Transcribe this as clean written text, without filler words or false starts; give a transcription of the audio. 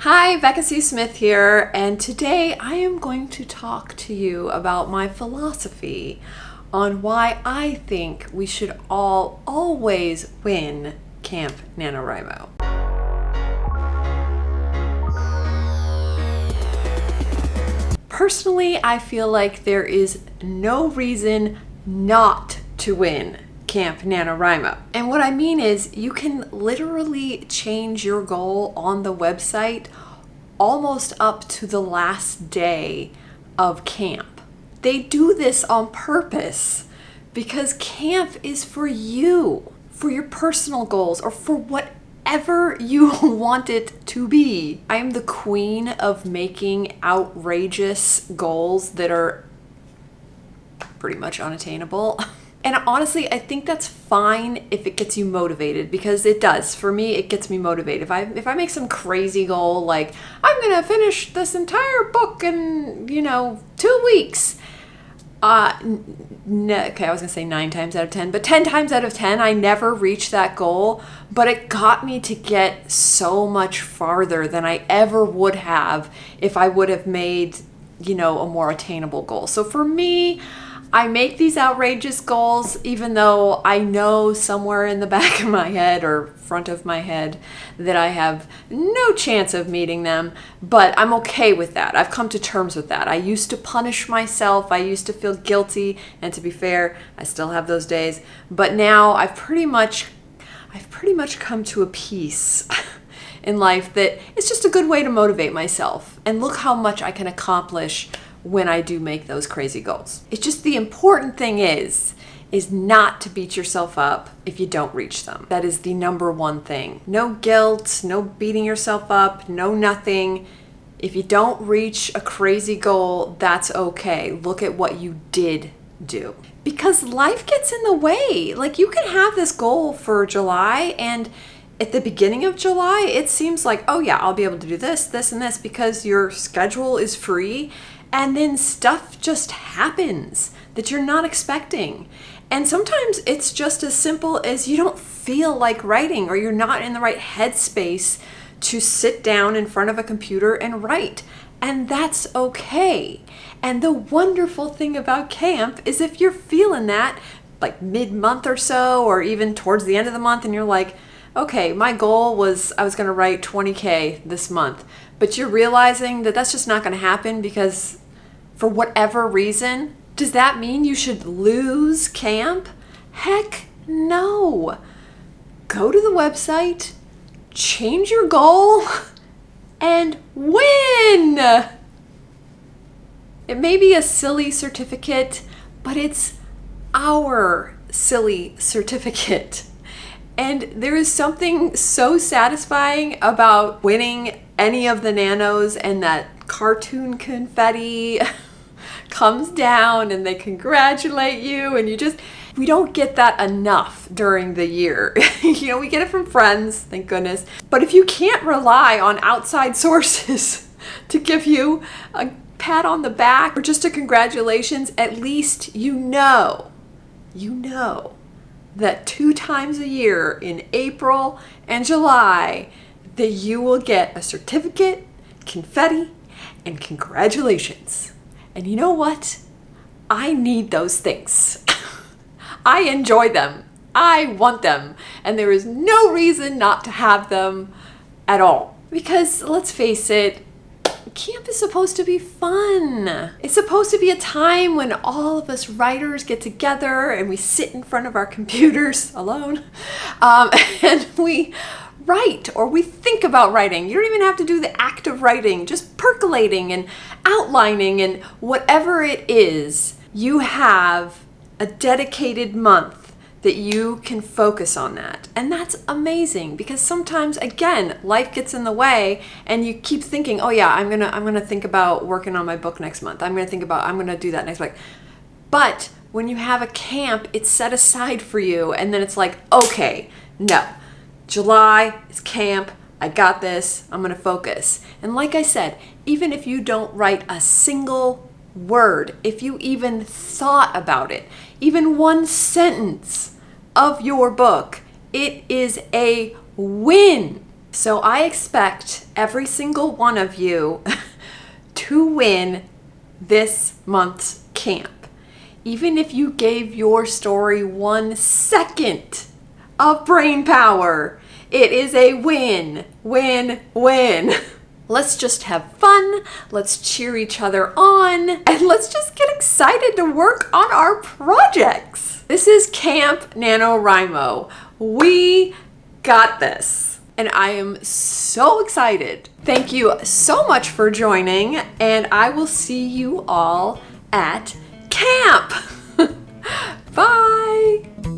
Hi, Becca C. Smith here, and today I am going to talk to you about my philosophy on why I think we should all always win Camp NaNoWriMo. Personally, I feel like there is no reason not to win Camp NaNoWriMo. And what I mean is you can literally change your goal on the website almost up to the last day of camp. They do this on purpose because camp is for you, for your personal goals, or for whatever you want it to be. I am the queen of making outrageous goals that are pretty much unattainable. And honestly, I think that's fine if it gets you motivated, because it does. For me, it gets me motivated. If I make some crazy goal like I'm gonna finish this entire book in 2 weeks. Okay, I was gonna say 9 times out of 10, but 10 times out of 10, I never reached that goal. But it got me to get so much farther than I ever would have if I would have made a more attainable goal. So for me, I make these outrageous goals even though I know somewhere in the back of my head or front of my head that I have no chance of meeting them, but I'm okay with that. I've come to terms with that. I used to punish myself. I used to feel guilty, and to be fair, I still have those days, but now I've pretty much come to a peace in life that it's just a good way to motivate myself. And look how much I can accomplish when I do make those crazy goals. It's just the important thing is not to beat yourself up if you don't reach them. That is the number one thing. No guilt, no beating yourself up, no nothing. If you don't reach a crazy goal, that's okay. Look at what you did do. Because life gets in the way. Like, you can have this goal for July, and at the beginning of July, it seems like, oh yeah, I'll be able to do this, this, and this because your schedule is free. And then stuff just happens that you're not expecting. And sometimes it's just as simple as you don't feel like writing, or you're not in the right headspace to sit down in front of a computer and write. And that's okay. And the wonderful thing about camp is if you're feeling that like mid-month or so, or even towards the end of the month, and you're like, okay, my goal was I was going to write 20K this month. But you're realizing that that's just not going to happen because for whatever reason. Does that mean you should lose camp? Heck no. Go to the website, change your goal, and win. It may be a silly certificate, but it's our silly certificate. And there is something so satisfying about winning any of the nanos, and that cartoon confetti comes down and they congratulate you, and we don't get that enough during the year. We get it from friends, thank goodness. But if you can't rely on outside sources to give you a pat on the back or just a congratulations, at least you know that 2 times a year in April and July that you will get a certificate, confetti, and congratulations. And you know what? I need those things. I enjoy them. I want them. And there is no reason not to have them at all. Because let's face it, camp is supposed to be fun. It's supposed to be a time when all of us writers get together and we sit in front of our computers alone, and we write, or we think about writing. You don't even have to do the act of writing, just percolating and outlining, and whatever it is, you have a dedicated month that you can focus on that. And that's amazing, because sometimes, again, life gets in the way and you keep thinking, oh yeah, I'm gonna think about working on my book next month. I'm gonna do that next week. But when you have a camp, it's set aside for you, and then it's like, okay, no, July is camp. I got this. I'm gonna focus. And like I said, even if you don't write a single word, if you even thought about it, even one sentence of your book, it is a win. So I expect every single one of you to win this month's camp. Even if you gave your story 1 second of brain power, it is a win, win, win. Let's just have fun, let's cheer each other on, and let's just get excited to work on our projects. This is Camp NaNoWriMo. We got this. And I am so excited. Thank you so much for joining, and I will see you all at camp. Bye.